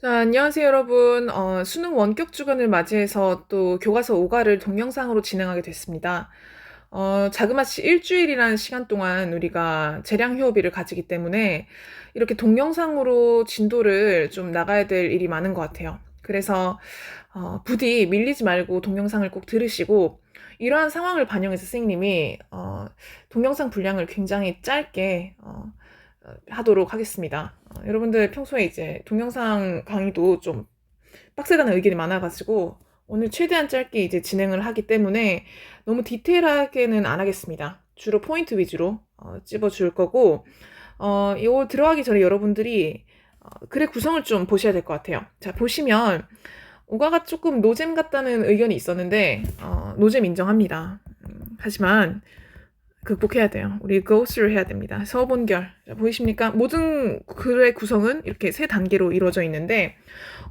자, 안녕하세요, 여러분. 수능 원격 주간을 맞이해서 또 교과서 5과를 동영상으로 진행하게 됐습니다. 자그마치 일주일이라는 시간 동안 우리가 재량 휴업일을 가지기 때문에 이렇게 동영상으로 진도를 좀 나가야 될 일이 많은 것 같아요. 그래서 부디 밀리지 말고 동영상을 꼭 들으시고, 이러한 상황을 반영해서 선생님이 동영상 분량을 굉장히 짧게 하도록 하겠습니다. 여러분들 평소에 이제 동영상 강의도 좀 빡세다는 의견이 많아가지고 오늘 최대한 짧게 이제 진행을 하기 때문에 너무 디테일하게는 안 하겠습니다. 주로 포인트 위주로 찝어줄 거고, 이거 들어가기 전에 여러분들이 글의 구성을 좀 보셔야 될 것 같아요. 자, 보시면 오가가 조금 노잼 같다는 의견이 있었는데 노잼 인정합니다. 하지만 극복해야 돼요. 우리 go through 해야 됩니다. 서본결. 자, 보이십니까? 모든 글의 구성은 이렇게 세 단계로 이루어져 있는데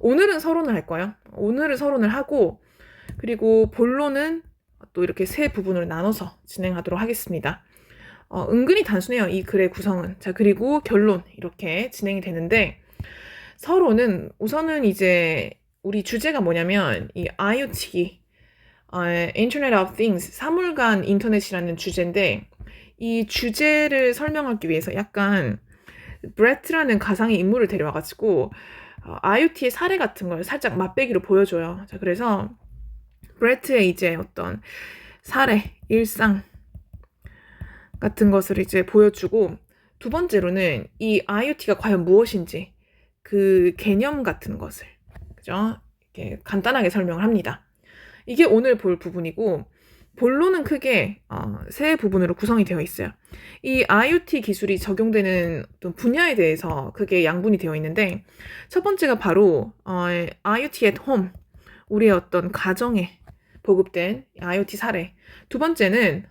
오늘은 서론을 할 거예요. 오늘은 서론을 하고 그리고 본론은 또 이렇게 세 부분으로 나눠서 진행하도록 하겠습니다. 은근히 단순해요. 이 글의 구성은. 자, 그리고 결론 이렇게 진행이 되는데 서론은 우선은 이제 우리 주제가 뭐냐면 이 IoT Internet of Things, 사물간 인터넷이라는 주제인데 이 주제를 설명하기 위해서 약간 브레트라는 가상의 인물을 데려와가지고 IoT의 사례 같은 걸 살짝 맛배기로 보여줘요. 자, 그래서 브레트의 이제 어떤 사례, 일상 같은 것을 이제 보여주고 두 번째로는 이 IoT가 과연 무엇인지 그 개념 같은 것을 그죠? 이렇게 간단하게 설명을 합니다. 이게 오늘 볼 부분이고 본론은 크게 세 부분으로 구성이 되어 있어요. 이 IoT 기술이 적용되는 어떤 분야에 대해서 그게 양분이 되어 있는데 첫 번째가 바로 IoT at home, 우리의 어떤 가정에 보급된 IoT 사례. 두 번째는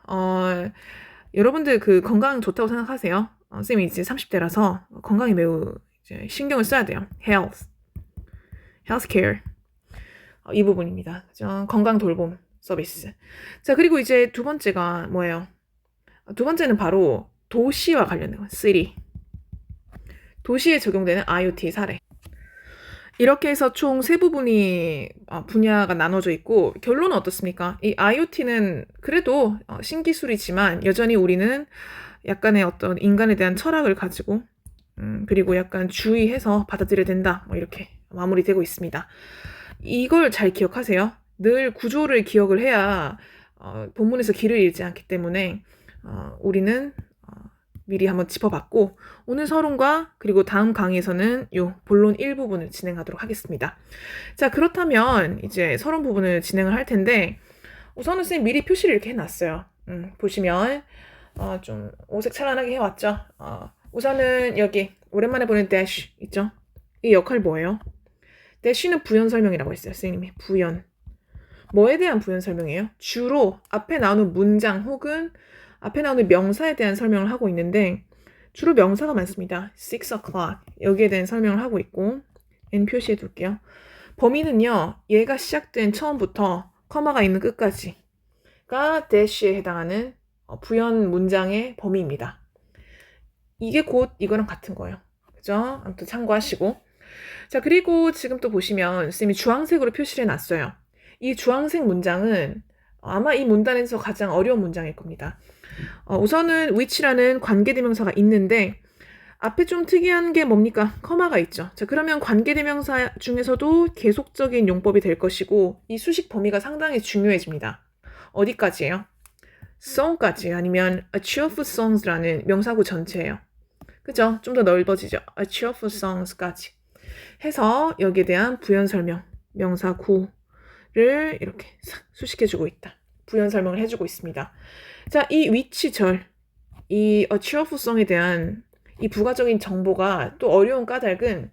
여러분들 그 건강 좋다고 생각하세요. 쌤이 이제 30대라서 건강에 매우 이제 신경을 써야 돼요. healthcare. 이 부분입니다. 그죠? 건강 돌봄 서비스. 자, 그리고 이제 두 번째가 뭐예요? 두 번째는 바로 도시와 관련된 거, city. 도시에 적용되는 IoT 사례. 이렇게 해서 총 세 부분이 분야가 나눠져 있고 결론은 어떻습니까? 이 IoT는 그래도 신기술이지만 여전히 우리는 약간의 어떤 인간에 대한 철학을 가지고 그리고 약간 주의해서 받아들여야 된다. 뭐 이렇게 마무리되고 있습니다. 이걸 잘 기억하세요. 늘 구조를 기억을 해야 본문에서 길을 잃지 않기 때문에 우리는 미리 한번 짚어봤고 오늘 서론과 그리고 다음 강의에서는 요 본론 1부분을 진행하도록 하겠습니다. 자, 그렇다면 이제 서론 부분을 진행을 할 텐데 우선은 선생님 미리 표시를 이렇게 해놨어요. 보시면 좀 오색 찬란하게 해왔죠. 우선은 여기 오랜만에 보는 dash 있죠? 이 역할 뭐예요? dash는 부연 설명이라고 했어요. 선생님이 부연. 뭐에 대한 부연 설명이에요? 주로 앞에 나오는 문장 혹은 앞에 나오는 명사에 대한 설명을 하고 있는데 주로 명사가 많습니다. 6 o'clock 여기에 대한 설명을 하고 있고 N 표시해 둘게요. 범위는요. 얘가 시작된 처음부터 커마가 있는 끝까지가 dash에 해당하는 부연 문장의 범위입니다. 이게 곧 이거랑 같은 거예요. 그죠? 아무튼 참고하시고 자, 그리고 지금 또 보시면 선생님이 주황색으로 표시를 해놨어요. 이 주황색 문장은 아마 이 문단에서 가장 어려운 문장일 겁니다. 우선은 which라는 관계대명사가 있는데 앞에 좀 특이한 게 뭡니까? 커마가 있죠. 자, 그러면 관계대명사 중에서도 계속적인 용법이 될 것이고 이 수식 범위가 상당히 중요해집니다. 어디까지예요? song까지 아니면 a cheerful songs라는 명사구 전체예요. 그죠? 좀 더 넓어지죠. a cheerful songs까지 해서 여기에 대한 부연 설명, 명사구를 이렇게 수식해주고 있다. 부연 설명을 해주고 있습니다. 자, 이 위치절, 이 cheerful성에 대한 이 부가적인 정보가 또 어려운 까닭은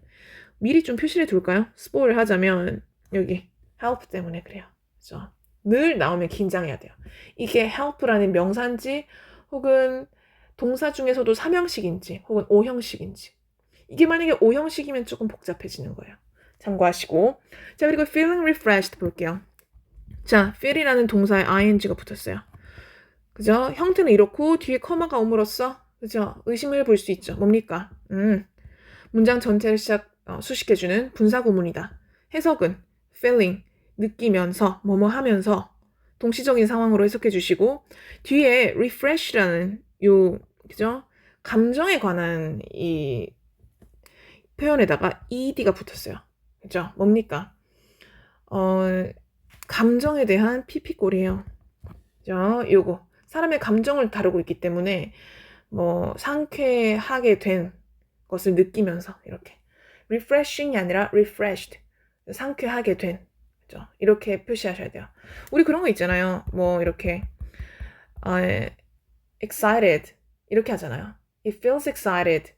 미리 좀 표시를 해둘까요? 스포를 하자면 여기 help 때문에 그래요. 그죠? 늘 나오면 긴장해야 돼요. 이게 help라는 명사인지 혹은 동사 중에서도 3형식인지 혹은 5형식인지 이게 만약에 5형식이면 조금 복잡해지는 거예요. 참고하시고 자, 그리고 feeling refreshed 볼게요. 자, feel이라는 동사에 ing가 붙었어요. 그죠? 형태는 이렇고 뒤에 커마가 옴으로써 그죠? 의심을 볼 수 있죠. 뭡니까? 문장 전체를 수식해주는 분사구문이다. 해석은 feeling, 느끼면서, 뭐뭐 하면서 동시적인 상황으로 해석해 주시고 뒤에 refresh라는 그죠? 감정에 관한 이 표현에다가 ed가 붙었어요. 그죠? 뭡니까? 감정에 대한 pp꼴이에요. 그죠? 요거. 사람의 감정을 다루고 있기 때문에 뭐 상쾌하게 된 것을 느끼면서 이렇게 refreshing이 아니라 refreshed. 상쾌하게 된. 그죠? 이렇게 표시하셔야 돼요. 우리 그런 거 있잖아요. 뭐 이렇게 excited 이렇게 하잖아요. It feels excited.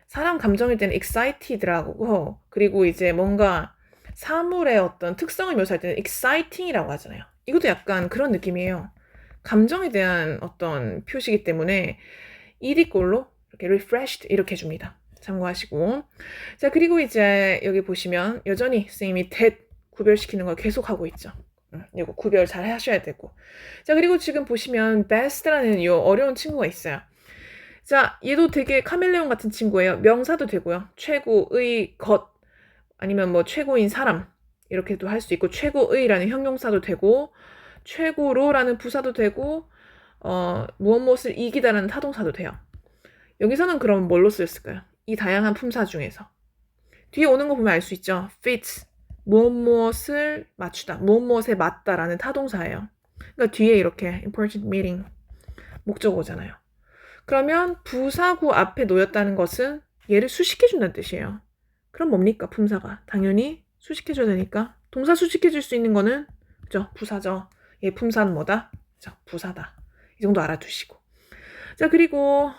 사람 감정일 때는 excited라고 그리고 이제 뭔가 사물의 어떤 특성을 묘사할 때는 exciting이라고 하잖아요. 이것도 약간 그런 느낌이에요. 감정에 대한 어떤 표시이기 때문에 ed꼴로 이렇게 refreshed 이렇게 해줍니다. 참고하시고. 자, 그리고 이제 여기 보시면 여전히 선생님이 that 구별시키는 걸 계속하고 있죠. 이거 구별 잘 하셔야 되고. 자, 그리고 지금 보시면 best라는 이 어려운 친구가 있어요. 자, 얘도 되게 카멜레온 같은 친구예요. 명사도 되고요. 최고의 것 아니면 뭐 최고인 사람 이렇게도 할 수 있고 최고의라는 형용사도 되고 최고로라는 부사도 되고 무엇을 이기다라는 타동사도 돼요. 여기서는 그럼 뭘로 쓰였을까요? 이 다양한 품사 중에서 뒤에 오는 거 보면 알 수 있죠. fits 무엇을 맞추다 무엇에 맞다라는 타동사예요. 그러니까 뒤에 이렇게 important meaning 목적어잖아요. 그러면 부사구 앞에 놓였다는 것은 얘를 수식해준다는 뜻이에요. 그럼 뭡니까? 품사가 당연히 수식해줘야 되니까 동사 수식해줄 수 있는 거는 그죠? 부사죠. 얘 품사는 뭐다? 그죠? 부사다. 이 정도 알아두시고. 자, 그리고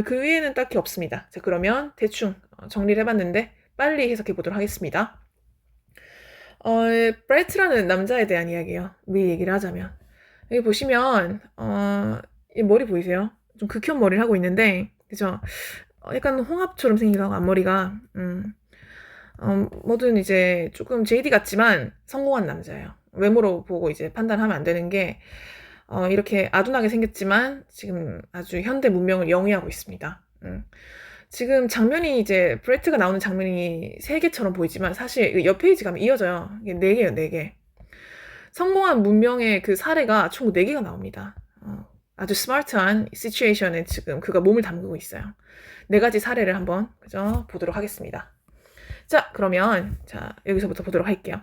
그 위에는 딱히 없습니다. 자, 그러면 대충 정리를 해봤는데 빨리 해석해 보도록 하겠습니다. 브레트라는 남자에 대한 이야기예요. 미리 얘기를 하자면 여기 보시면 이 머리 보이세요? 좀 극혐 머리를 하고 있는데 그죠? 약간 홍합처럼 생기고 앞머리가 뭐든 이제 조금 JD 같지만 성공한 남자예요. 외모로 보고 이제 판단하면 안 되는 게 이렇게 아둔하게 생겼지만 지금 아주 현대 문명을 영위하고 있습니다. 지금 장면이 이제 브레트가 나오는 장면이 3개처럼 보이지만 사실 옆 페이지 가면 이어져요. 이게 4개예요, 4개. 성공한 문명의 그 사례가 총 4개가 나옵니다. 아주 스마트한 시츄에이션에 지금 그가 몸을 담그고 있어요. 4가지 사례를 한번 그죠? 보도록 하겠습니다. 자, 그러면 자 여기서부터 보도록 할게요.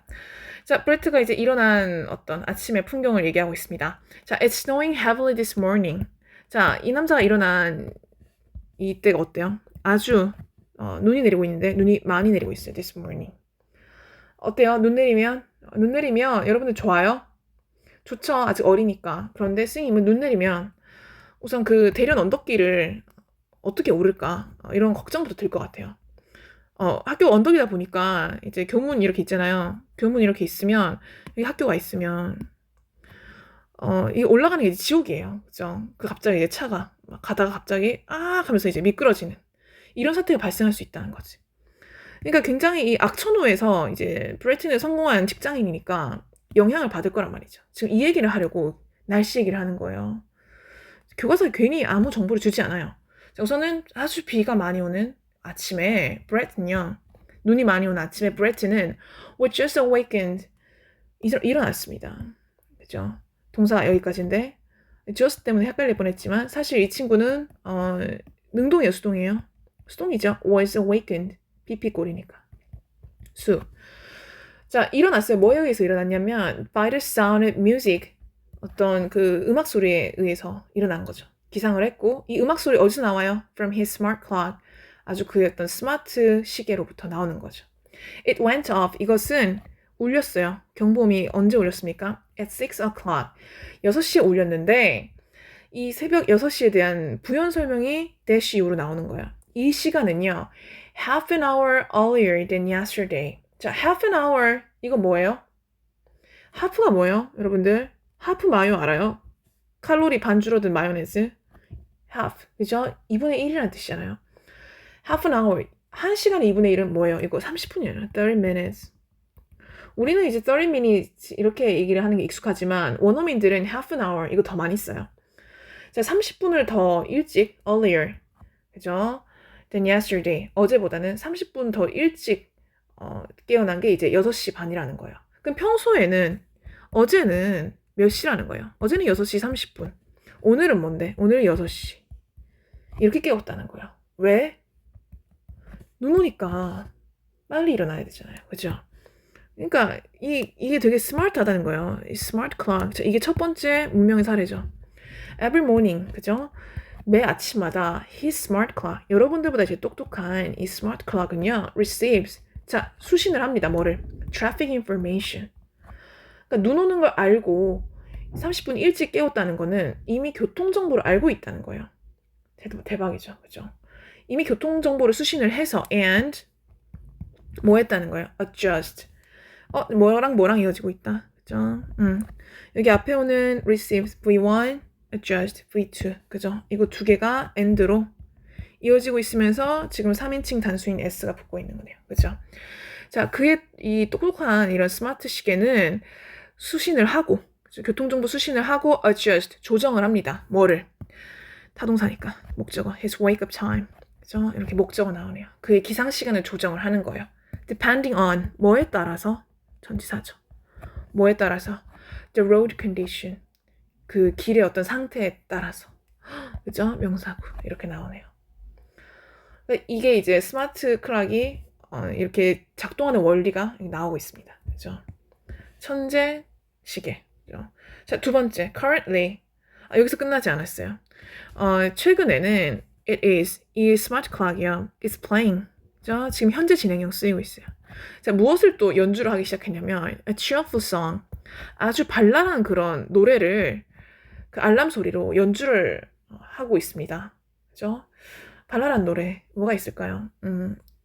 자, 브레트가 이제 일어난 어떤 아침의 풍경을 얘기하고 있습니다. 자, It's snowing heavily this morning. 자, 이 남자가 일어난 이때가 어때요? 아주 눈이 내리고 있는데 눈이 많이 내리고 있어요. This morning. 어때요? 눈 내리면 여러분들 좋아요? 좋죠. 아직 어리니까. 그런데 스님은 눈 내리면 우선 그 대련 언덕길을 어떻게 오를까 이런 걱정부터 들 것 같아요. 학교 언덕이다 보니까 이제 교문 이렇게 있잖아요. 교문 이렇게 있으면 여기 학교가 있으면 이 올라가는 게 이제 지옥이에요. 그죠? 그 갑자기 이제 차가 막 가다가 갑자기 하면서 이제 미끄러지는 이런 사태가 발생할 수 있다는 거지. 그러니까 굉장히 이 악천후에서 이제 브레트는 성공한 직장인이니까 영향을 받을 거란 말이죠. 지금 이 얘기를 하려고 날씨 얘기를 하는 거예요. 교과서에 괜히 아무 정보를 주지 않아요. 우선은 아주 비가 많이 오는 아침에 브레트는요. 눈이 많이 오는 아침에 브레트는 was just awakened. 일어났습니다. 그죠? 동사가 여기까지인데 just 때문에 헷갈릴 뻔했지만 사실 이 친구는 능동이에요, 수동이에요? 수동이죠. was awakened. pp꼴이니까. 자, 일어났어요. 뭐에 의해서 일어났냐면 by the sound of music. 어떤 그 음악 소리에 의해서 일어난 거죠. 기상을 했고 이 음악 소리 어디서 나와요? From his smart clock. 아주 그의 어떤 스마트 시계로부터 나오는 거죠. It went off. 이것은 울렸어요. 경보음이 언제 울렸습니까? At 6 o'clock. 6시에 울렸는데 이 새벽 6시에 대한 부연 설명이 dash 이후로 나오는 거예요. 이 시간은요. half an hour earlier than yesterday. 자, half an hour 이거 뭐예요? 하프가 뭐예요? 여러분들? 하프 마요 알아요? 칼로리 반 줄어든 마요네즈. half. 그죠? 2분의 1이라는 뜻이잖아요. half an hour. 1시간의 2분의 1은 뭐예요? 이거 30분이에요. 30 minutes. 우리는 이제 30 minutes 이렇게 얘기를 하는 게 익숙하지만 원어민들은 half an hour 이거 더 많이 써요. 자, 30분을 더 일찍 earlier. 그죠? than yesterday. 어제보다는 30분 더 일찍 깨어난 게 이제 6시 반이라는 거예요. 그럼 평소에는 어제는 몇 시라는 거예요? 어제는 6시 30분. 오늘은 뭔데? 오늘은 6시. 이렇게 깨웠다는 거예요. 왜? 눈 오니까 빨리 일어나야 되잖아요. 그죠? 그러니까 이게 되게 스마트하다는 거예요. 이 스마트 클락. 이게 첫 번째 문명의 사례죠. Every morning. 그죠? 매 아침마다 his smart clock. 여러분들보다 제일 똑똑한 이 smart clock은요. receives. 자, 수신을 합니다. 뭐를? traffic information. 그러니까 눈 오는 걸 알고 30분 일찍 깨웠다는 거는 이미 교통정보를 알고 있다는 거예요. 대박이죠. 그죠? 이미 교통정보를 수신을 해서 and 뭐 했다는 거예요? adjust. 뭐랑 이어지고 있다. 그죠? 여기 앞에 오는 receives V1, adjust V2. 그죠? 이거 두 개가 and로 이어지고 있으면서 지금 3인칭 단수인 s가 붙고 있는 거네요. 그죠? 자, 그의 이 똑똑한 이런 스마트 시계는 수신을 하고, 그죠? 교통정보 수신을 하고 adjust, 조정을 합니다. 뭐를? 타동사니까 목적어 his wake up time. 그죠? 이렇게 목적어 나오네요. 그의 기상 시간을 조정을 하는 거예요. depending on 뭐에 따라서 전치사죠. 뭐에 따라서 the road condition 그 길의 어떤 상태에 따라서 그죠? 명사구 이렇게 나오네요. 그러니까 이게 이제 스마트 클락이 이렇게 작동하는 원리가 나오고 있습니다. 그죠? 천재 시계. 그죠? 자, 두 번째 currently 여기서 끝나지 않았어요. 최근에는 이 스마트 클락이요. It's playing. 그죠? 지금 현재 진행형 쓰이고 있어요. 자, 무엇을 또 연주를 하기 시작했냐면 a cheerful song. 아주 발랄한 그런 노래를 그 알람 소리로 연주를 하고 있습니다. 그죠? 발랄한 노래 뭐가 있을까요?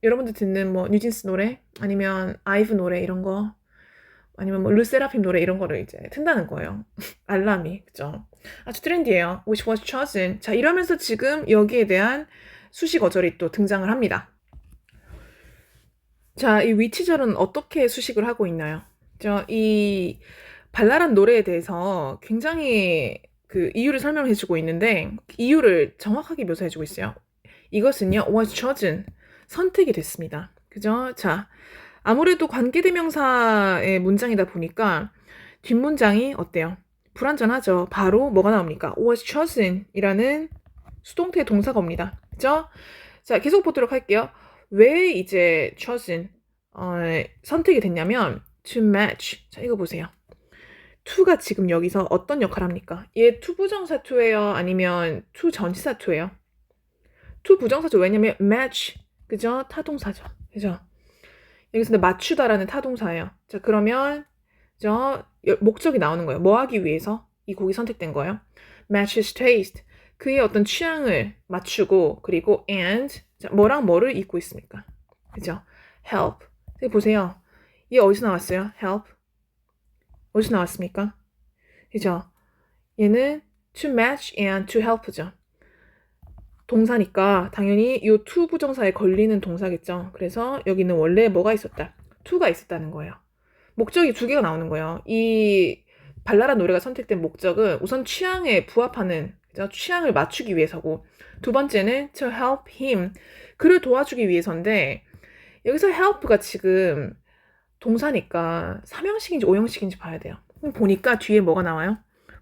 여러분들 듣는 뭐 뉴진스 노래 아니면 아이브 노래 이런 거 아니면 뭐 르세라핌 노래 이런 거를 이제 튼다는 거예요. 알람이. 그죠? 아주 트렌디해요. which was chosen. 자, 이러면서 지금 여기에 대한 수식 어절이 또 등장을 합니다. 자, 이 위치절은 어떻게 수식을 하고 있나요? 이 발랄한 노래에 대해서 굉장히 그 이유를 설명해주고 있는데 이유를 정확하게 묘사해주고 있어요. 이것은요, was chosen, 선택이 됐습니다. 그죠? 자, 아무래도 관계대명사의 문장이다 보니까 뒷문장이 어때요? 불완전하죠. 바로 뭐가 나옵니까? was chosen 이라는 수동태 동사가 옵니다. 그죠? 자, 계속 보도록 할게요. 왜 이제 chosen 선택이 됐냐면 to match. 자, 이거 보세요. to가 지금 여기서 어떤 역할을 합니까? 얘 to 부정사 to예요? 아니면 to 전치사 to예요? to 부정사죠. 왜냐면 match. 그죠? 타동사죠. 그죠? 여기서 맞추다라는 타동사예요. 자, 그러면 목적이 나오는 거예요. 뭐 하기 위해서 이 곡이 선택된 거예요? match his taste. 그의 어떤 취향을 맞추고 그리고 and 자, 뭐랑 뭐를 잇고 있습니까? 그죠? help. 여기 보세요. 얘 어디서 나왔어요? help. 어디서 나왔습니까? 그죠? 얘는 to match and to help죠. 동사니까 당연히 이 to 부정사에 걸리는 동사겠죠. 그래서 여기는 원래 뭐가 있었다? to가 있었다는 거예요. 목적이 두 개가 나오는 거예요. 이 발랄한 노래가 선택된 목적은 우선 취향에 부합하는 그죠? 취향을 맞추기 위해서고 두 번째는 to help him 그를 도와주기 위해서인데 여기서 help가 지금 동사니까 3형식인지 5형식인지 봐야 돼요. 보니까 뒤에 뭐가 나와요?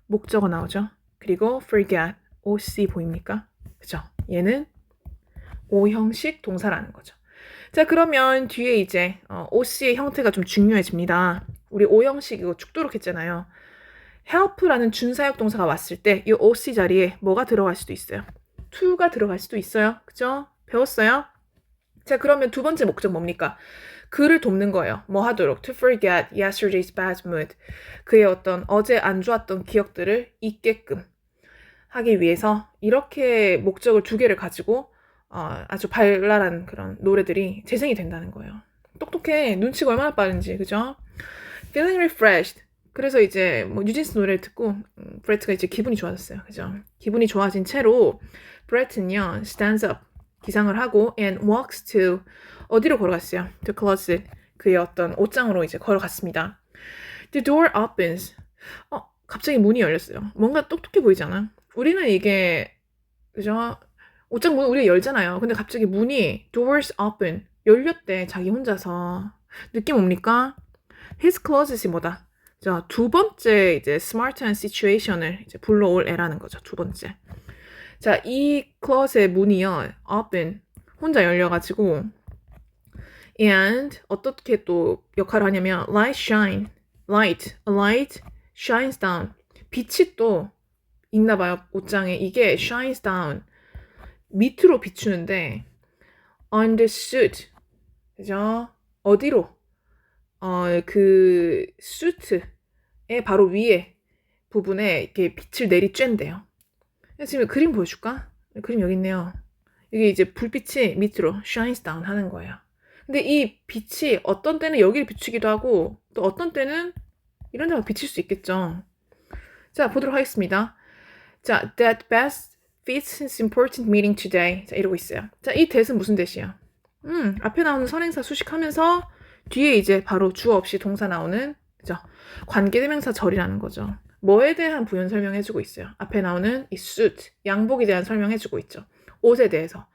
목적어 나오죠. 그리고 forget, OC 보입니까? 그죠? 얘는 5형식 동사라는 거죠. 자, 그러면 뒤에 이제 OC의 형태가 좀 중요해집니다. 우리 5형식 이거 죽도록 했잖아요. help라는 준사역 동사가 왔을 때 이 OC 자리에 뭐가 들어갈 수도 있어요. to가 들어갈 수도 있어요. 그죠? 배웠어요? 자, 그러면 두 번째 목적 뭡니까? 그를 돕는 거예요. 뭐 하도록? To forget yesterday's bad mood. 그의 어떤 어제 안 좋았던 기억들을 잊게끔 하기 위해서 이렇게 목적을 두 개를 가지고 아주 발랄한 그런 노래들이 재생이 된다는 거예요. 똑똑해. 눈치가 얼마나 빠른지. 그죠? Feeling refreshed. 그래서 이제 뭐 뉴진스 노래를 듣고 브레트가 이제 기분이 좋아졌어요. 그죠? 기분이 좋아진 채로 브레트는요. stands up. 기상을 하고 and walks to 어디로 걸어갔어요? to closet. 그의 어떤 옷장으로 이제 걸어갔습니다. The door opens. 갑자기 문이 열렸어요. 뭔가 똑똑해 보이지 않아? 우리는 이게 그죠? 옷장 문을 우리가 열잖아요. 근데 갑자기 문이 doors open 열렸대. 자기 혼자서. 느낌 옵니까? His closet이 뭐다? 자, 두 번째 이제 smart한 situation을 이제 불러올 애라는 거죠. 두 번째. 자, 이 closet 문이요. open. 혼자 열려가지고 and 어떻게 또 역할을 하냐면 light shine. light. A light shines down. 빛이 또 있나 봐요. 옷장에. 이게 shines down. 밑으로 비추는데 on the suit. 그죠? 어디로? 그 수트의 바로 위에 부분에 이렇게 빛을 내리쬐는데요. 지금 그림 보여줄까? 그림 여기 있네요. 이게 이제 불빛이 밑으로 shines down 하는 거예요. 근데 이 빛이 어떤 때는 여기를 비추기도 하고 또 어떤 때는 이런 데가 비칠 수 있겠죠. 자, 보도록 하겠습니다. 자, that best fits his important meeting today. 자, 이러고 있어요. 자, 이 that은 무슨 that이야? 앞에 나오는 선행사 수식하면서 뒤에 이제 바로 주어 없이 동사 나오는 그죠? 관계대명사 절이라는 거죠. 뭐에 대한 부연 설명해주고 있어요. 앞에 나오는 이 suit, 양복에 대한 설명해주고 있죠. 옷에 대해서.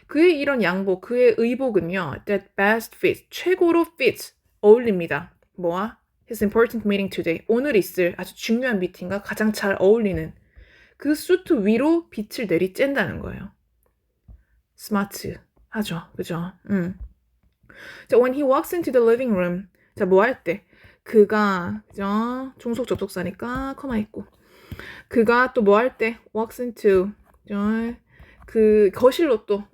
그의 이런 양복, 그의 의복은요. that best fits, 최고로 fits, 어울립니다. 뭐와? his important meeting today. 오늘 있을 아주 중요한 미팅과 가장 잘 어울리는 그 수트 위로 빛을 내리쬐다는 거예요. 스마트 하죠. 그죠? 자, when he walks into the living room. 자, 뭐 할 때? 그가, 그죠? 종속 접속사니까, 커마 있고. 그가 또 뭐 할 때? walks into, 그죠? 그 거실로 또,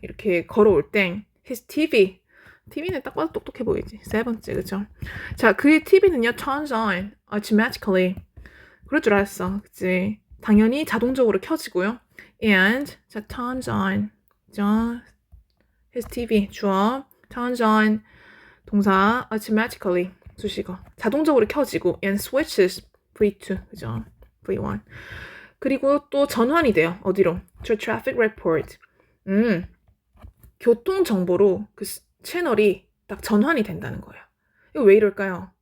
이렇게 걸어올 때, his TV. TV는 딱 봐도 똑똑해 보이지. 세 번째, 그죠? 자, 그의 TV는요, turns on automatically. 그럴 줄 알았어. 그치? 당연히 자동적으로 켜지고요. and, 자, turns on. 그죠? his TV, 주어. turns on 동사 automatically 수식어 자동적으로 켜지고 and switches V2 그죠? V1 그리고 또 전환이 돼요. 어디로? to traffic report 교통 정보로 그 채널이 딱 전환이 된다는 거예요. 이거 왜 이럴까요?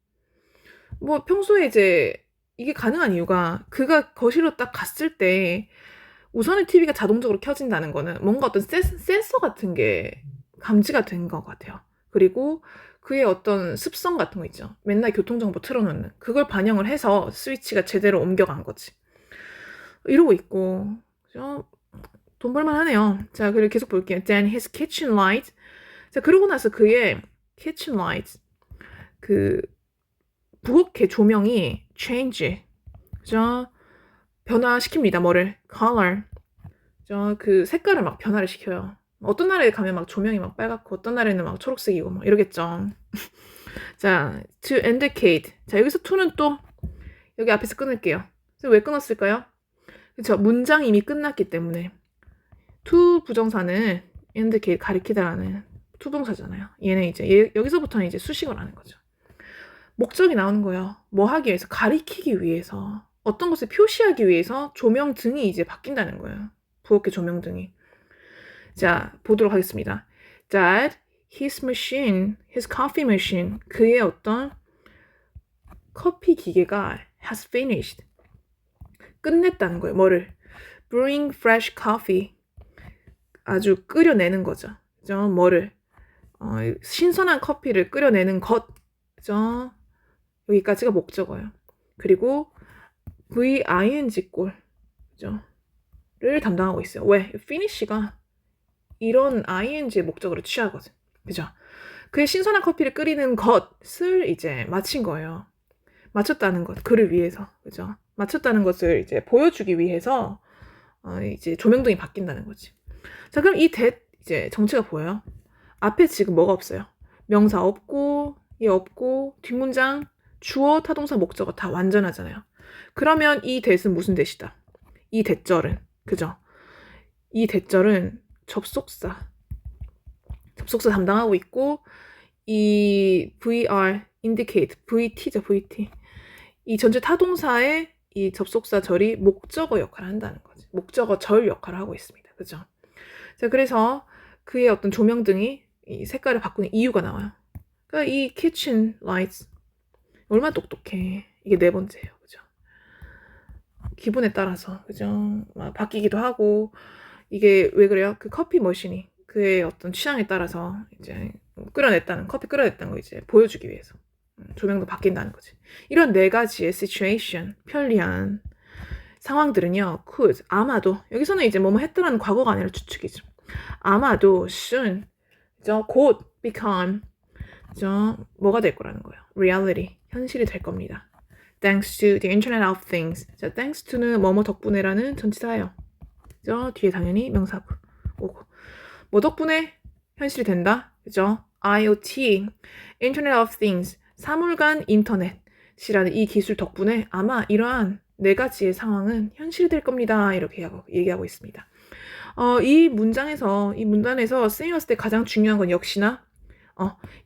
뭐 평소에 이제 이게 가능한 이유가 그가 거실로 딱 갔을 때 우선은 TV가 자동적으로 켜진다는 거는 뭔가 어떤 센서 같은 게 감지가 된 것 같아요. 그리고 그의 어떤 습성 같은 거 있죠. 맨날 교통정보 틀어놓는 그걸 반영을 해서 스위치가 제대로 옮겨간 거지. 이러고 있고 그죠? 돈 벌만 하네요. 자, 그리고 계속 볼게요. Then his kitchen light. 자, 그러고 나서 그의 kitchen light 그 부엌의 조명이 change 그죠? 변화시킵니다. 뭐를? color 그죠? 그 색깔을 막 변화를 시켜요. 어떤 날에 가면 막 조명이 막 빨갛고 어떤 날에는 막 초록색이고 막 이러겠죠. 자, to indicate. 자, 여기서 to는 또 여기 앞에서 끊을게요. 왜 끊었을까요? 그쵸? 문장이 이미 끝났기 때문에 to 부정사는 indicate 가리키다라는 투동사잖아요. 얘는 이제 여기서부터는 이제 수식을 하는 거죠. 목적이 나오는 거예요. 뭐 하기 위해서? 가리키기 위해서. 어떤 것을 표시하기 위해서 조명등이 이제 바뀐다는 거예요. 부엌의 조명등이. 자, 보도록 하겠습니다. That his machine, his coffee machine, 그의 어떤 커피 기계가 has finished. 끝냈다는 거예요. 뭐를? Brewing fresh coffee. 아주 끓여내는 거죠. 그죠? 뭐를? 신선한 커피를 끓여내는 것. 그죠? 여기까지가 목적어예요. 그리고 VING 꼴. 그죠? 를 담당하고 있어요. 왜? finish가 이런 ing의 목적으로 취하거든. 그죠? 그의 신선한 커피를 끓이는 것을 이제 마친 거예요. 마쳤다는 것. 그를 위해서. 그죠? 마쳤다는 것을 이제 보여주기 위해서 이제 조명등이 바뀐다는 거지. 자, 그럼 이 that 이제 정체가 보여요? 앞에 지금 뭐가 없어요? 명사 없고 얘 없고 뒷문장 주어, 타동사, 목적어 다 완전하잖아요. 그러면 이 that은 무슨 that이다? 이 that절은 그죠? 이 that절은 접속사 담당하고 있고 이 VR, indicate, VT죠, VT. 이 전체 타동사의 이 접속사 절이 목적어 역할을 한다는 거지. 목적어 절 역할을 하고 있습니다. 그죠? 자, 그래서 그의 어떤 조명등이 이 색깔을 바꾸는 이유가 나와요. 그러니까 이 kitchen lights 얼마나 똑똑해. 이게 네 번째예요. 그죠? 기분에 따라서 그죠? 막 바뀌기도 하고 이게 왜 그래요? 그 커피 머신이 그의 어떤 취향에 따라서 이제 커피 끓여냈다는 거 이제 보여주기 위해서. 조명도 바뀐다는 거지. 이런 네 가지의 situation, 편리한 상황들은요, could, 아마도, 여기서는 이제 뭐뭐 했더라는 과거가 아니라 추측이죠. 아마도 soon, 곧 become, 뭐가 될 거라는 거예요. reality, 현실이 될 겁니다. thanks to the internet of things. 자, thanks to는 뭐뭐 덕분에라는 전치사예요. 뒤에 당연히 명사구 오고. 뭐 덕분에 현실이 된다? 그죠? IoT, Internet of Things, 사물간 인터넷이라는 이 기술 덕분에 아마 이러한 네 가지의 상황은 현실이 될 겁니다. 이렇게 얘기하고 있습니다. 이 문단에서 쓰였을 때 가장 중요한 건 역시나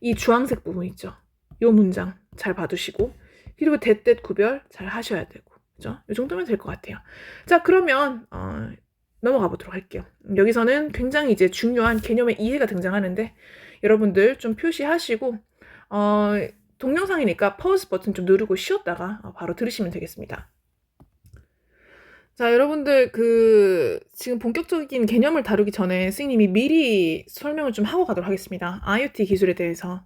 이 주황색 부분 있죠. 이 문장 잘 봐두시고 그리고 대댓 구별 잘 하셔야 되고 그죠? 이 정도면 될 것 같아요. 자, 그러면 넘어가 보도록 할게요. 여기서는 굉장히 이제 중요한 개념의 이해가 등장하는데 여러분들 좀 표시하시고 동영상이니까 pause 버튼 좀 누르고 쉬었다가 바로 들으시면 되겠습니다. 자, 여러분들 지금 본격적인 개념을 다루기 전에 선생님이 미리 설명을 좀 하고 가도록 하겠습니다. IoT 기술에 대해서.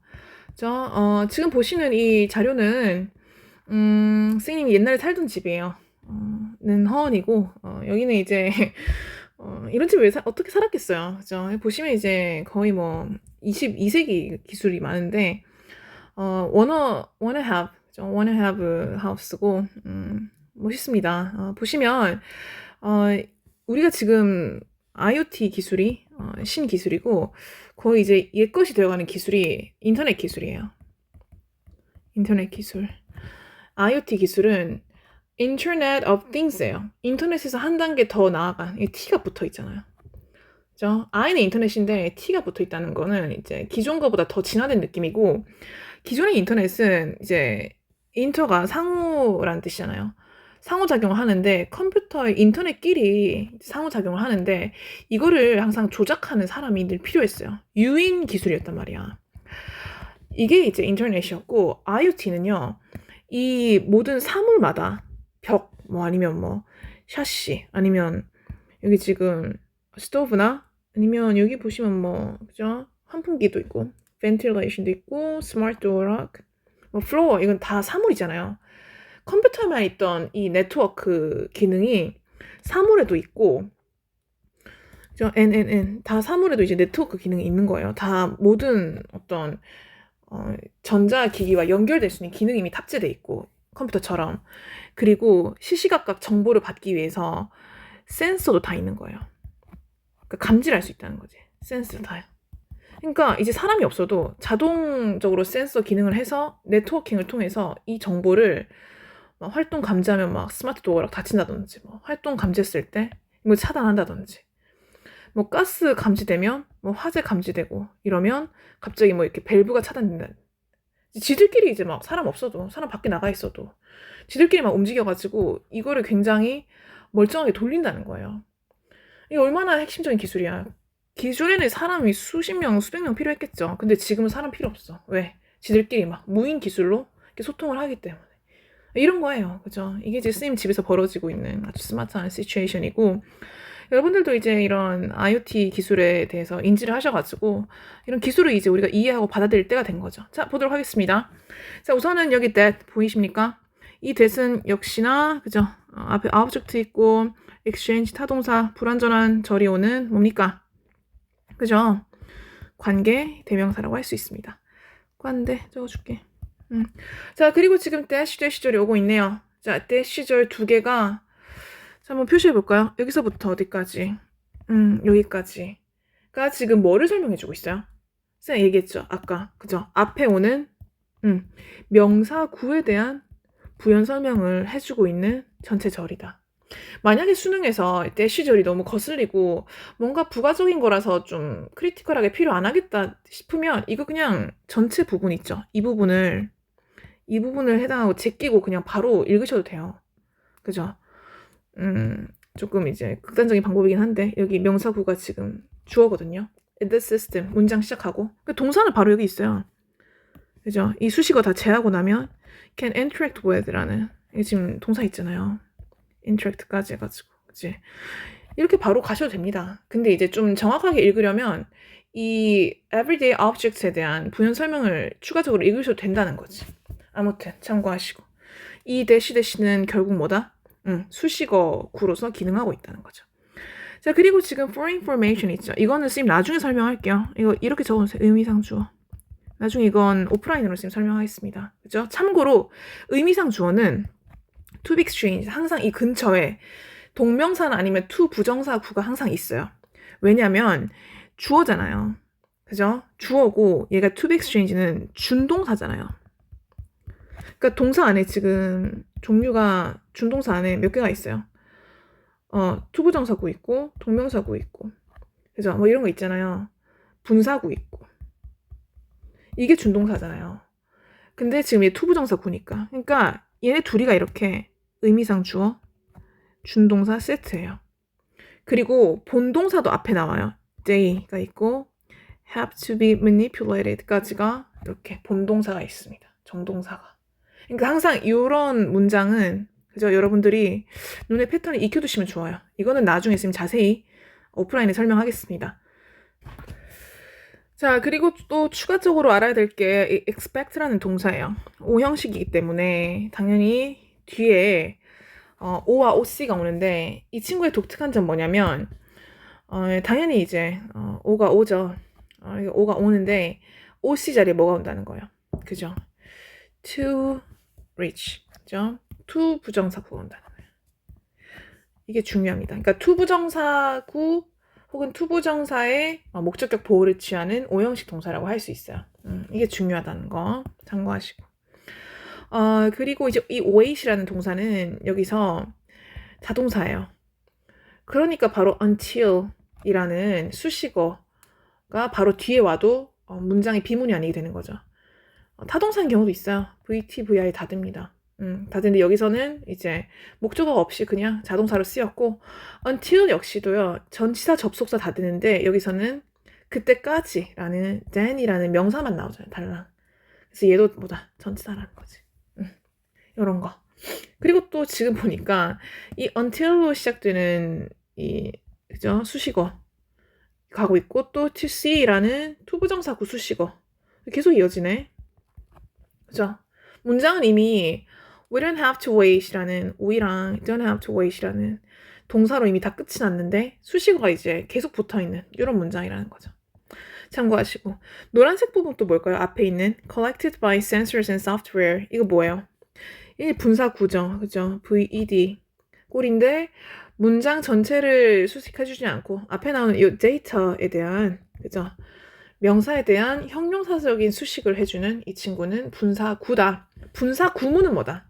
지금 보시는 이 자료는 선생님이 옛날에 살던 집이에요. 는 허언이고 여기는 이제 이런 집에 어떻게 살았겠어요. 그죠? 보시면 이제 거의 뭐 22세기 기술이 많은데 wanna have house고 멋있습니다. 보시면 우리가 지금 IoT 기술이 신기술이고 거의 이제 옛것이 되어가는 기술이 인터넷 기술이에요. 인터넷 기술. IoT 기술은 Internet of Things예요. 인터넷에서 한 단계 더 나아간 T가 붙어 있잖아요. 그죠? I는 인터넷인데 T가 붙어 있다는 거는 이제 기존 거보다 더 진화된 느낌이고 기존의 인터넷은 이제 인터가 상호라는 뜻이잖아요. 상호작용을 하는데 컴퓨터의 인터넷끼리 상호작용을 하는데 이거를 항상 조작하는 사람이 늘 필요했어요. 유인 기술이었단 말이야. 이게 이제 인터넷이었고 IoT는요. 이 모든 사물마다 벽, 아니면 샤시, 아니면 여기 지금 스토브나 아니면 여기 보시면 그죠? 환풍기도 있고, 벤틸레이션도 있고, 스마트 도어락, 플로어 이건 다 사물이잖아요. 컴퓨터에만 있던 이 네트워크 기능이 사물에도 있고, 그죠? 다 사물에도 이제 네트워크 기능이 있는 거예요. 다 모든 어떤 전자기기와 연결될 수 있는 기능이 이미 탑재돼 있고 컴퓨터처럼 그리고 시시각각 정보를 받기 위해서 센서도 다 있는 거예요. 그러니까 감지할 수 있다는 거지. 센서 다요. 그러니까 이제 사람이 없어도 자동적으로 센서 기능을 해서 네트워킹을 통해서 이 정보를 활동 감지하면 스마트 도어락 닫힌다든지 활동 감지했을 때 이거 차단한다든지 가스 감지되면 화재 감지되고 이러면 갑자기 이렇게 밸브가 차단된다. 지들끼리 이제 사람 없어도 사람 밖에 나가 있어도 지들끼리 움직여가지고 이거를 굉장히 멀쩡하게 돌린다는 거예요. 이게 얼마나 핵심적인 기술이야. 기존에는 사람이 수십 명, 수백 명 필요했겠죠. 근데 지금은 사람 필요 없어. 왜? 지들끼리 무인 기술로 이렇게 소통을 하기 때문에. 이런 거예요. 그죠? 이게 이제 선생님 집에서 벌어지고 있는 아주 스마트한 시츄에이션이고 여러분들도 이제 이런 IoT 기술에 대해서 인지를 하셔가지고 이런 기술을 이제 우리가 이해하고 받아들일 때가 된 거죠. 자, 보도록 하겠습니다. 자, 우선은 여기 that 보이십니까? 이 that은 역시나 그죠? 앞에 object 있고 exchange 타동사 불완전한 절이 오는 뭡니까? 그죠? 관계 대명사라고 할 수 있습니다. 관대 적어줄게. 자, 그리고 지금 dash 절이 오고 있네요. 자, dash 절 두 개가 자, 한번 표시해볼까요? 여기서부터 어디까지? 여기까지가 지금 뭐를 설명해주고 있어요? 쌤 얘기했죠? 아까. 그죠? 앞에 오는 명사구에 대한 부연 설명을 해주고 있는 전체 절이다. 만약에 수능에서 대시절이 너무 거슬리고 뭔가 부가적인 거라서 좀 크리티컬하게 필요 안 하겠다 싶으면 이거 그냥 전체 부분 있죠? 이 부분을 해당하고 제끼고 그냥 바로 읽으셔도 돼요. 그죠? 조금 이제 극단적인 방법이긴 한데 여기 명사구가 지금 주어거든요. In the system 문장 시작하고 동사는 바로 여기 있어요. 그죠? 이 수식어 다 제하고 나면 can interact with라는 이게 지금 동사 있잖아요. interact까지 해가지고 그치? 이렇게 바로 가셔도 됩니다. 근데 이제 좀 정확하게 읽으려면 이 everyday objects에 대한 부연 설명을 추가적으로 읽으셔도 된다는 거지. 아무튼 참고하시고. 이 대시는 결국 뭐다? 수식어 구로서 기능하고 있다는 거죠. 자, 그리고 지금 for information 있죠. 이거는 쌤 나중에 설명할게요. 이거 이렇게 적어놓으세요. 의미상 주어. 나중에 이건 오프라인으로 쌤 설명하겠습니다. 그죠? 참고로 의미상 주어는 to be exchanged 항상 이 근처에 동명사나 아니면 to 부정사 구가 항상 있어요. 왜냐면 주어잖아요. 그죠? 주어고 얘가 to be exchanged는 준동사잖아요. 그러니까 동사 안에 지금 종류가 준동사 안에 몇 개가 있어요. to 부정사구 있고 동명사구 있고 그죠? 뭐 이런 거 있잖아요. 분사구 있고 이게 준동사잖아요. 근데 지금 얘 to 부정사구니까 그러니까 얘네 둘이가 이렇게 의미상 주어 준동사 세트예요. 그리고 본동사도 앞에 나와요. day가 있고 have to be manipulated까지가 이렇게 본동사가 있습니다. 정동사가. 그러니까 항상 이런 문장은 그죠? 여러분들이 눈에 패턴을 익혀두시면 좋아요. 이거는 나중에 있으면 자세히 오프라인에 설명하겠습니다. 자, 그리고 또 추가적으로 알아야 될 게 expect라는 동사예요. 오형식이기 때문에 당연히 뒤에 O와 OC가 오는데 이 친구의 독특한 점 뭐냐면 당연히 이제 O가 오죠. O가 오는데 OC 자리에 뭐가 온다는 거예요. 그죠? to reach. 그죠? to 부정사구가 온다는 거예요. 이게 중요합니다. 그러니까 to 부정사구 혹은 to 부정사의 목적격 보호를 취하는 오형식 동사라고 할 수 있어요. 이게 중요하다는 거 참고하시고. 그리고 이제 이 wait이라는 동사는 여기서 자동사예요. 그러니까 바로 until이라는 수식어가 바로 뒤에 와도 문장의 비문이 아니게 되는 거죠. 타동사인 경우도 있어요. VT, VI 다 됩니다. 다 되는데 여기서는 이제 목적어 없이 그냥 자동사로 쓰였고 until 역시도요. 전치사, 접속사 다 되는데 여기서는 그때까지라는 then이라는 명사만 나오잖아요. 달랑. 그래서 얘도 뭐다? 전치사라는 거지. 이런 거. 그리고 또 지금 보니까 이 until로 시작되는 이 그죠? 수식어 가고 있고 또 to see라는 투부정사구 수식어 계속 이어지네. 그죠? 문장은 이미 we don't have to wait이라는 we랑 don't have to wait이라는 동사로 이미 다 끝이 났는데 수식어가 이제 계속 붙어있는 이런 문장이라는 거죠. 참고하시고 노란색 부분 또 뭘까요? 앞에 있는 collected by sensors and software 이거 뭐예요? 이게 분사구죠. 그죠? VED 꼴인데 문장 전체를 수식해주지 않고 앞에 나오는 이 데이터에 대한 그죠? 명사에 대한 형용사적인 수식을 해주는 이 친구는 분사구다. 분사구문은 뭐다?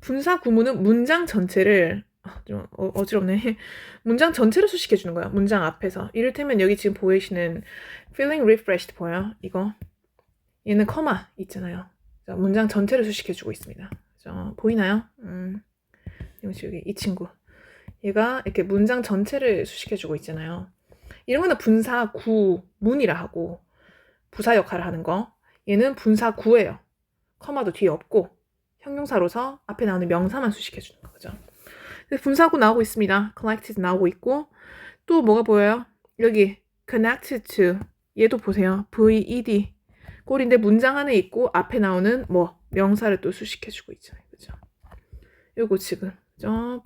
분사구문은 문장 전체를 좀 어지럽네. 문장 전체를 수식해주는 거야. 문장 앞에서. 이를테면 여기 지금 보이시는 feeling refreshed 보여요? 이거. 얘는 커마 있잖아요. 문장 전체를 수식해주고 있습니다. 그죠? 보이나요? 여기 이 친구. 얘가 이렇게 문장 전체를 수식해주고 있잖아요. 이런 거는 분사구문이라 하고 부사 역할을 하는 거. 얘는 분사구예요. 커마도 뒤에 없고 형용사로서 앞에 나오는 명사만 수식해주는 거죠. 분사구 나오고 있습니다. collected 나오고 있고 또 뭐가 보여요? 여기 connected to 얘도 보세요. VED 꼴인데 문장 안에 있고 앞에 나오는 뭐 명사를 또 수식해주고 있잖아요. 그죠? 요거 지금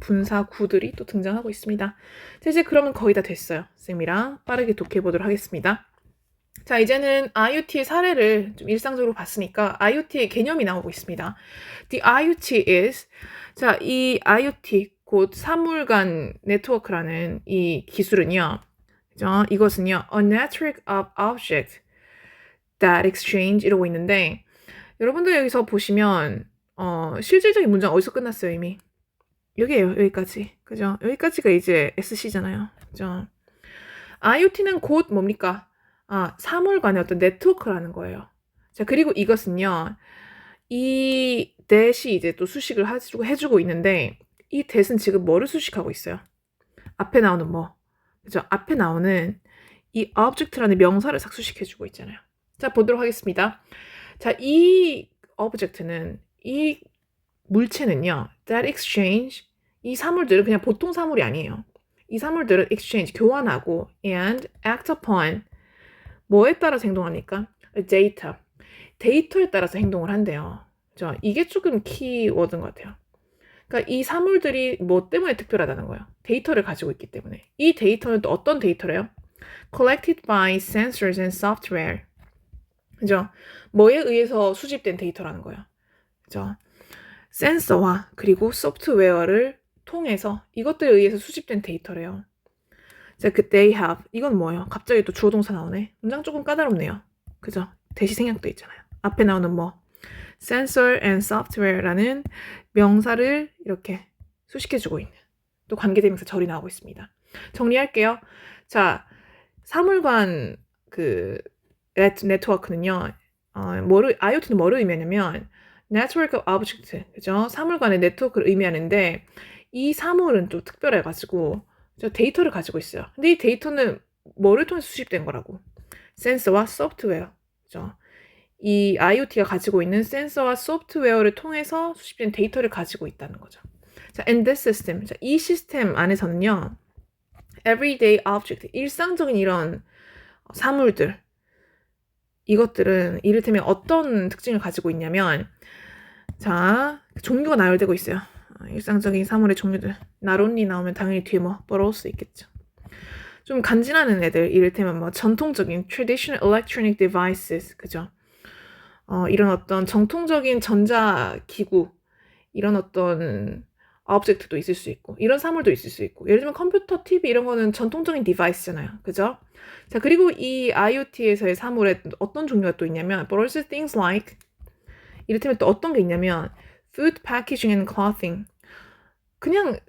분사구들이 또 등장하고 있습니다. 자, 이제 그러면 거의 다 됐어요. 쌤이랑 빠르게 독해보도록 하겠습니다. 자, 이제는 IoT의 사례를 좀 일상적으로 봤으니까 IoT의 개념이 나오고 있습니다. The IoT is 자, 이 IoT 곧 사물간 네트워크라는 이 기술은요. 그죠? 이것은요. A network of objects that exchange 이러고 있는데 여러분들 여기서 보시면 실질적인 문장 어디서 끝났어요, 이미? 여기에요. 여기까지. 그죠? 여기까지가 이제 SC잖아요. 그죠? IoT는 곧 뭡니까? 사물 간의 어떤 네트워크라는 거예요. 자, 그리고 이것은요. 이 that이 이제 또 수식을 해주고 있는데 이 that은 지금 뭐를 수식하고 있어요? 앞에 나오는 뭐? 그죠? 앞에 나오는 이 object라는 명사를 싹 수식해주고 있잖아요. 자, 보도록 하겠습니다. 자, 이 object는 이 물체는요. that exchange 이 사물들은 그냥 보통 사물이 아니에요. 이 사물들은 exchange 교환하고 and act upon 뭐에 따라서 행동하니까? 데이터에 따라서 행동을 한대요. 그죠? 이게 조금 키워드인 것 같아요. 그러니까 이 사물들이 뭐 때문에 특별하다는 거예요. 데이터를 가지고 있기 때문에. 이 데이터는 또 어떤 데이터래요? Collected by sensors and software. 그죠? 뭐에 의해서 수집된 데이터라는 거예요. 그죠? 센서와 그리고 소프트웨어를 통해서 이것들에 의해서 수집된 데이터래요. 자, they have. 이건 뭐예요? 갑자기 또 주어 동사 나오네. 문장 조금 까다롭네요. 그죠? 대시 생략도 있잖아요. 앞에 나오는 뭐 sensor and software라는 명사를 이렇게 수식해주고 있는 또 관계대명사 절이 나오고 있습니다. 정리할게요. 자, 사물관 그 네트워크는요. IoT는 뭐를 의미하냐면 Network of Object, 그죠? 사물간의 네트워크를 의미하는데 이 사물은 또 특별해가지고 데이터를 가지고 있어요. 근데 이 데이터는 뭐를 통해서 수집된 거라고? 센서와 소프트웨어, 그죠? 이 IoT가 가지고 있는 센서와 소프트웨어를 통해서 수집된 데이터를 가지고 있다는 거죠. 자, and this system, 자, 이 시스템 안에서는요, everyday object, 일상적인 이런 사물들, 이것들은 이를테면 어떤 특징을 가지고 있냐면, 자, 종류가 나열되고 있어요. 일상적인 사물의 종류들. not only 나오면 당연히 뒤에 뭐 but also 있겠죠. 좀 간지나는 애들, 이를테면 뭐 전통적인 traditional electronic devices, 그죠? 이런 어떤 정통적인 전자기구, 이런 어떤 오브젝트도 있을 수 있고, 이런 사물도 있을 수 있고, 예를 들면 컴퓨터, TV 이런 거는 전통적인 디바이스잖아요. 그죠? 자, 그리고 이 IoT에서의 사물에 어떤 종류가 또 있냐면, but also things like, 이를테면 또 어떤 게 있냐면, food packaging and clothing. 그냥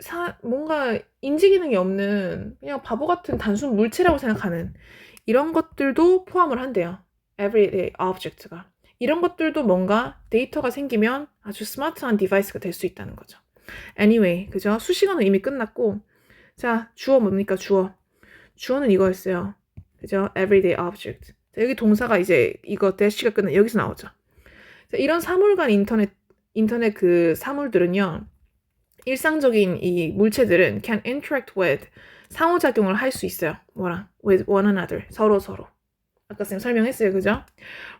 뭔가 인지 기능이 없는, 그냥 바보 같은 단순 물체라고 생각하는 이런 것들도 포함을 한대요. everyday object가. 이런 것들도 뭔가 데이터가 생기면 아주 스마트한 디바이스가 될 수 있다는 거죠. Anyway, 그죠? 수식어는 이미 끝났고, 자, 주어 뭡니까? 주어는 이거였어요. 그죠? Everyday object. 자, 여기 동사가 이제 이거 대시가 끝나 여기서 나오죠. 자, 이런 사물간 인터넷 그 사물들은요, 일상적인 이 물체들은 can interact with, 상호작용을 할 수 있어요. 뭐랑? with one another, 서로. 아까 쌤 설명했어요. 그죠?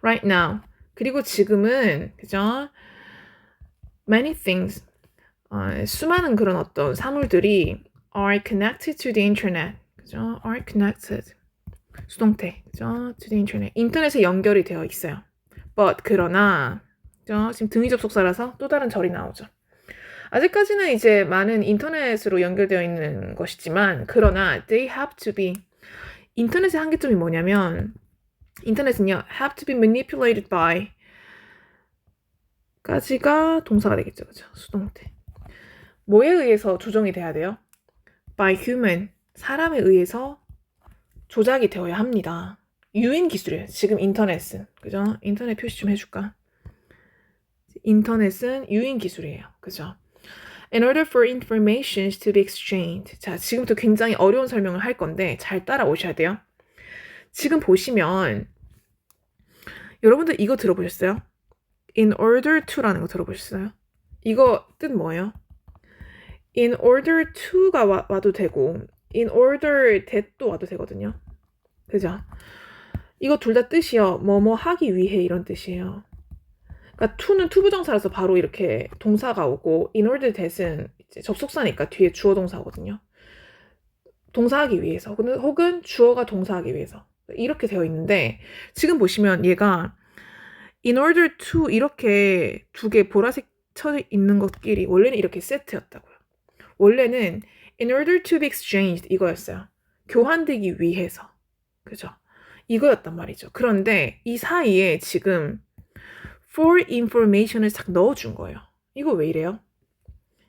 Right now. 그리고 지금은, 그죠? Many things, 수많은 그런 어떤 사물들이 are connected to the internet. 그죠? are connected. 수동태. 그죠? to the internet. 인터넷에 연결이 되어 있어요. but, 그러나, 그죠? 지금 등위 접속사라서 또 다른 절이 나오죠. 아직까지는 이제 많은 인터넷으로 연결되어 있는 것이지만, 그러나 they have to be, 인터넷의 한계점이 뭐냐면, 인터넷은요, have to be manipulated by 까지가 동사가 되겠죠. 그죠? 수동태. 뭐에 의해서 조정이 돼야 돼요? by human, 사람에 의해서 조작이 되어야 합니다. 유인 기술이에요. 지금 인터넷은. 그죠? 인터넷 표시 좀 해줄까? 인터넷은 유인 기술이에요. 그죠? In order for information to be exchanged. 자, 지금부터 굉장히 어려운 설명을 할 건데 잘 따라오셔야 돼요. 지금 보시면 여러분들 이거 들어보셨어요? In order to라는 거 들어보셨어요? 이거 뜻 뭐예요? In order to가 와도 되고 in order that도 와도 되거든요. 그죠? 이거 둘 다 뜻이요. 뭐뭐 하기 위해 이런 뜻이에요. 그러니까 to는 투부정사라서 바로 이렇게 동사가 오고 in order that은 이제 접속사니까 뒤에 주어 동사거든요. 동사하기 위해서 혹은 주어가 동사하기 위해서 이렇게 되어 있는데 지금 보시면 얘가 in order to 이렇게 두 개 보라색 쳐 있는 것끼리 원래는 이렇게 세트였다고요. 원래는 in order to be exchanged 이거였어요. 교환되기 위해서. 그죠? 이거였단 말이죠. 그런데 이 사이에 지금 for information을 싹 넣어준 거예요. 이거 왜 이래요?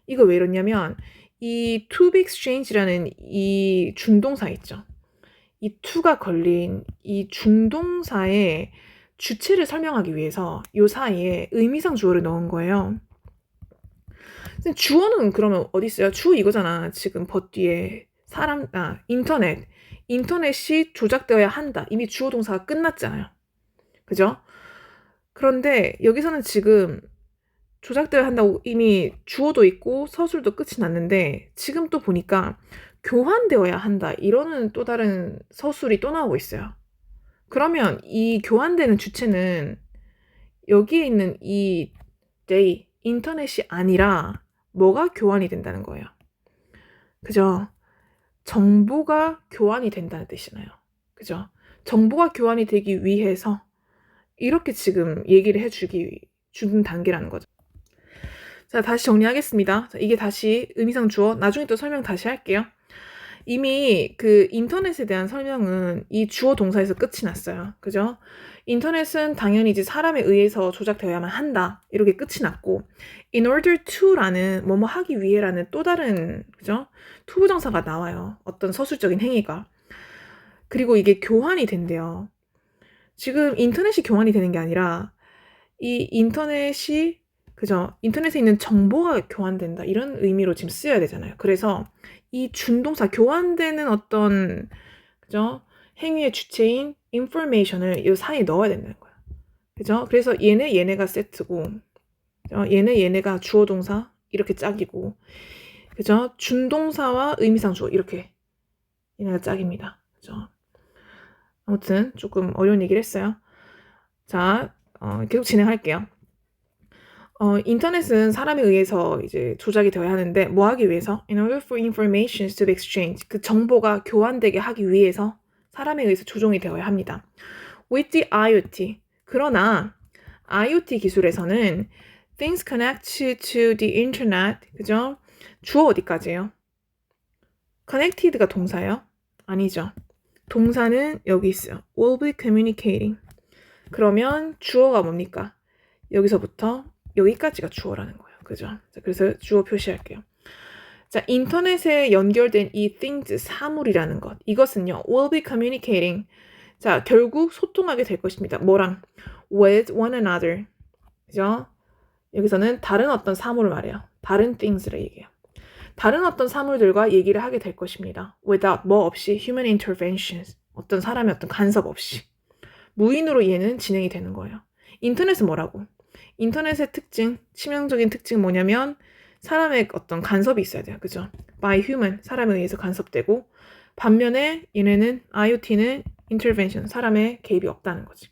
이거 왜 이러냐면 이 to be exchanged라는 이 준동사 있죠. 이 to가 걸린 이 준동사의 주체를 설명하기 위해서 이 사이에 의미상 주어를 넣은 거예요. 주어는 그러면 어디 있어요? 주어 이거잖아. 지금 but 뒤에 인터넷이 조작되어야 한다. 이미 주어 동사가 끝났잖아요. 그죠? 그런데 여기서는 지금 조작되어야 한다고 이미 주어도 있고 서술도 끝이 났는데 지금 또 보니까 교환되어야 한다. 이러는 또 다른 서술이 또 나오고 있어요. 그러면 이 교환되는 주체는 여기에 있는 이 day, 인터넷이 아니라 뭐가 교환이 된다는 거예요. 그죠? 정보가 교환이 된다는 뜻이잖아요. 그죠? 정보가 교환이 되기 위해서 이렇게 지금 얘기를 주는 단계라는 거죠. 자, 다시 정리하겠습니다. 자, 이게 다시 의미상 주어, 나중에 또 설명 다시 할게요. 이미 그 인터넷에 대한 설명은 이 주어 동사에서 끝이 났어요. 그죠? 인터넷은 당연히 이제 사람에 의해서 조작되어야만 한다. 이렇게 끝이 났고, in order to라는 뭐뭐 하기 위해라는 또 다른, 그죠? 투부정사가 나와요. 어떤 서술적인 행위가. 그리고 이게 교환이 된대요. 지금 인터넷이 교환이 되는 게 아니라 이 인터넷이, 그죠? 인터넷에 있는 정보가 교환된다. 이런 의미로 지금 쓰여야 되잖아요. 그래서 이 준동사, 교환되는 어떤, 그죠? 행위의 주체인 information을 이 사이에 넣어야 된다는 거야. 그죠? 그래서 얘네가 세트고, 그죠? 얘네가 주어 동사, 이렇게 짝이고, 그죠? 준동사와 의미상 주어, 이렇게 얘네가 짝입니다. 그죠? 아무튼 조금 어려운 얘기를 했어요. 자, 계속 진행할게요. 인터넷은 사람에 의해서 이제 조작이 되어야 하는데 뭐 하기 위해서? In order for information to be exchanged. 그 정보가 교환되게 하기 위해서 사람에 의해서 조종이 되어야 합니다. With the IoT. 그러나 IoT 기술에서는 things connected to the internet. 그죠? 주어 어디까지예요? connected가 동사예요? 아니죠. 동사는 여기 있어요. will be communicating. 그러면 주어가 뭡니까? 여기서부터 여기까지가 주어라는 거예요. 그죠? 자, 그래서 주어 표시할게요. 자, 인터넷에 연결된 이 things, 사물이라는 것. 이것은요, will be communicating. 자, 결국 소통하게 될 것입니다. 뭐랑? with one another. 그죠? 여기서는 다른 어떤 사물을 말해요. 다른 things를 얘기해요. 다른 어떤 사물들과 얘기를 하게 될 것입니다. without, 뭐 없이, human interventions. 어떤 사람의 어떤 간섭 없이. 무인으로 얘는 진행이 되는 거예요. 인터넷은 뭐라고? 인터넷의 특징, 치명적인 특징은 뭐냐면 사람의 어떤 간섭이 있어야 돼요. 그죠? by human, 사람에 의해서 간섭되고, 반면에 얘네는 IoT는 intervention, 사람의 개입이 없다는 거지.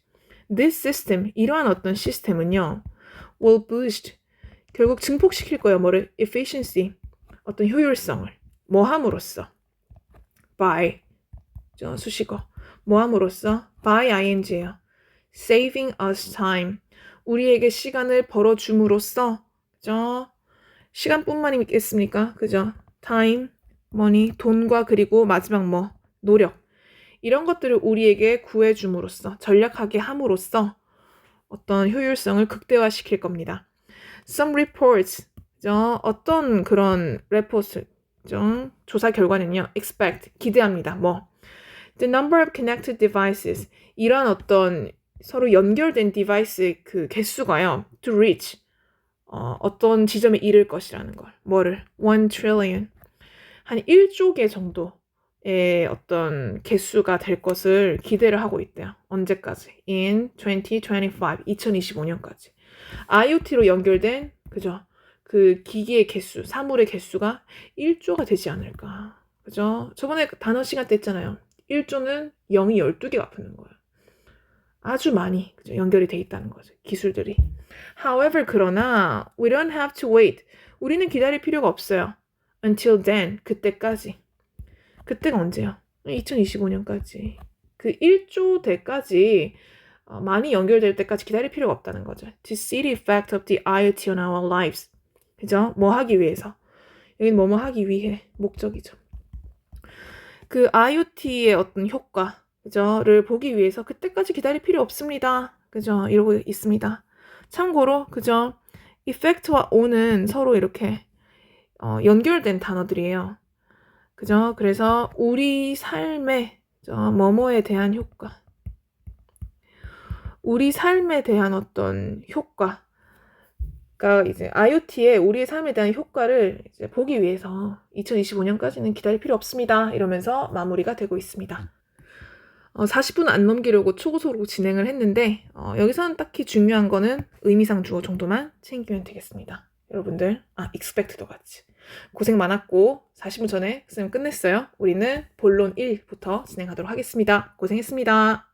This system, 이러한 어떤 시스템은요, will boost, 결국 증폭시킬 거예요. 뭐를? efficiency, 어떤 효율성을. 뭐 함으로써? by, 수식어. 뭐 함으로써? by ing예요. saving us time, 우리에게 시간을 벌어줌으로써, 그죠? 시간뿐만이겠습니까? 그죠? time, money, 돈과 그리고 마지막 뭐? 노력. 이런 것들을 우리에게 구해줌으로써, 전략하게 함으로써 어떤 효율성을 극대화시킬 겁니다. Some reports, 그죠? 어떤 그런 레포트, 그죠? 조사 결과는요, expect, 기대합니다. 뭐? The number of connected devices, 이런 어떤 서로 연결된 디바이스의 그 개수가요, to reach, 어떤 지점에 이를 것이라는 걸. 뭐를? 1 trillion. 한 1조 개 정도의 어떤 개수가 될 것을 기대를 하고 있대요. 언제까지? In 2025, 2025년까지. IoT로 연결된, 그죠? 그 기기의 개수, 사물의 개수가 1조가 되지 않을까. 그죠? 저번에 단어 시간 때 했잖아요. 1조는 0이 12개가 붙는 거예요. 아주 많이, 그죠? 연결이 돼 있다는 거죠. 기술들이. However, 그러나 we don't have to wait. 우리는 기다릴 필요가 없어요. Until then, 그때까지. 그때가 언제요? 2025년까지. 그 1조 대까지 많이 연결될 때까지 기다릴 필요가 없다는 거죠. To see the effect of the IoT on our lives. 그죠? 뭐 하기 위해서. 여기는 뭐뭐 하기 위해. 목적이죠. 그 IoT의 어떤 효과, 그죠?를 보기 위해서 그때까지 기다릴 필요 없습니다. 그죠? 이러고 있습니다. 참고로, 그죠? effect와 on은 서로 이렇게 연결된 단어들이에요. 그죠? 그래서 우리 삶의 뭐뭐에 대한 효과, 우리 삶에 대한 어떤 효과, 그러니까 이제 IoT의 우리의 삶에 대한 효과를 이제 보기 위해서 2025년까지는 기다릴 필요 없습니다. 이러면서 마무리가 되고 있습니다. 40분 안 넘기려고 초고속으로 진행을 했는데 여기서는 딱히 중요한 거는 의미상 주어 정도만 챙기면 되겠습니다. 여러분들, expect도 같이. 고생 많았고 40분 전에 선생님 끝냈어요. 우리는 본론 1부터 진행하도록 하겠습니다. 고생했습니다.